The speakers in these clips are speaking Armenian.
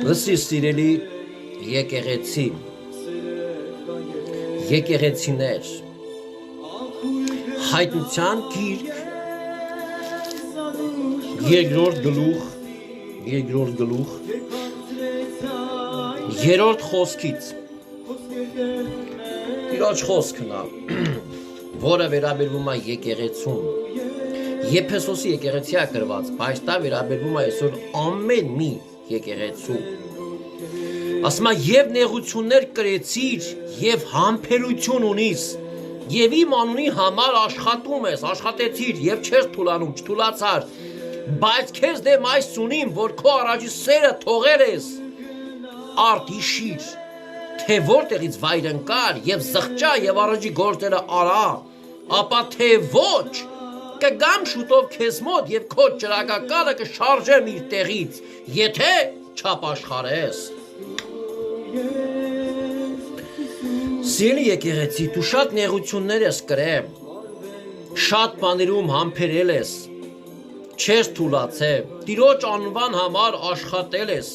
Լսի սիրելի եկեղեցիներ, հայտնության գիրք, երկրորդ գլուխ, երրորդ խոսքից, Տիրոջ խոսքն է, որը վերաբերվում է եկեղեցուն, Եփեսոսի եկեղեցի է գրված, բայց դա վերաբերվում է այսօր ամեն մի եկեղեցու։ Ասում է եւ նեղություններ կրեցիր եւ համբերություն ունիս եւ իմ անունի համար աշխատում ես, աշխատեցիր եւ չես թուլանում, չթուլացար, բայց քեզ դեմ այս ունիմ, որ քո առաջի սերը թողել ես, արդ հիշիր, թե որտեղից վայր ընկար եւ զղջա եւ առաջի գործերը արա, ապա թե ոչ կգամ շուտով քեզ մոտ եւ քո ճրագակալը կշարժեմ իր տեղից, եթե չապաշխարես։ Սիրելի եկեղեցի, դու շատ նեղություններ ես կրել, շատ բաներում համբերել ես, չես թուլացել, Տիրոջ անվան համար աշխատել ես,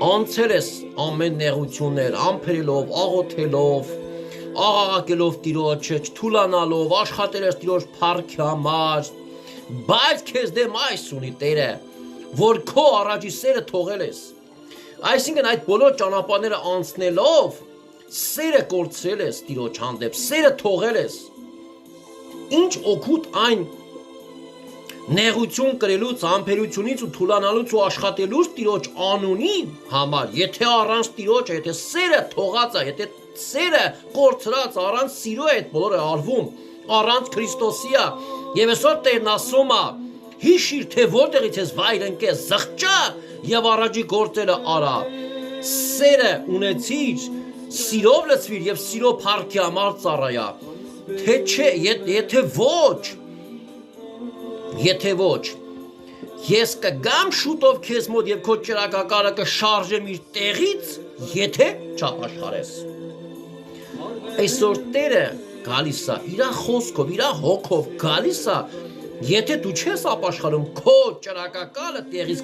անցել ես ամեն նեղություններ, ամփերելով, աղոթելով, աղաղակելով Տիրոջը, չթուլանալով, աշխատել ես Տիրոջ փառքի համար, բայց քեզ դեմ այս ունի Տերը, որ քո առաջի սերը թողել ես։ Այսինքն այդ բոլոր ճանապարհները անցնելով, սերը կորցրել ես Տիրոջ հանդեպ, սերը թողել ես։ Ինչ օգուտ այն նեղություն կրելուց, համբերությունից ու թուլանալուց ու աշխատելուց Տիրոջ անունի համար, եթե առանց Տիրոջը, եթե սերը թողած է, եթե սերը կորցրած, առանց սիրո է այդ բոլորը արվում, առանց Քրիստոսի է, եւ այսօր Տերն ասում է, հիշիր, թե որտեղից ես վայր ընկես, զղջա եւ առաջի գործերը արա, սերը ունեցիր, սիրով լցվիր եւ սիրո փառքի համար ծառայա, թե չէ, եթե ոչ, ես կգամ շուտով քեզ մոտ եւ քո ճրագակալը կշարժեմ իր տեղից, եթե չապաշխարես։ Այսօր Տերը գալիս է, իր խոսքով, իր հոգով գալիս է, եթե դու չես ապաշխարում, քո ճրագակալը տեղից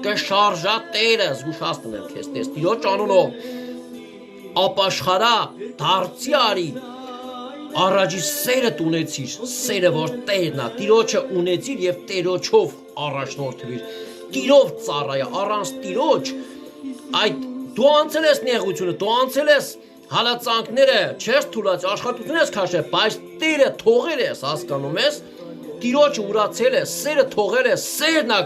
կշարժա Տերը, զգուշացնում եմ քեզ, Տիրոջ անունով, ապաշխարա, դարձի արի, առաջի սերդ ունեցիր, սերը որ Տերն է, Տիրոջը ունեցիր եւ Տերոջով առաջնորդվիր, Տիրով ծառայա, առանց Տիրոջ, այդ դու անցել ես նեղությունը, դու անցել ես հալածանքները, չես թուլացել, աշխատություն ես քաշել, բայց Տերը թողել ես, հասկանում ես, Տիրոջը ուրացել ես, սերը թողել ես, սերն է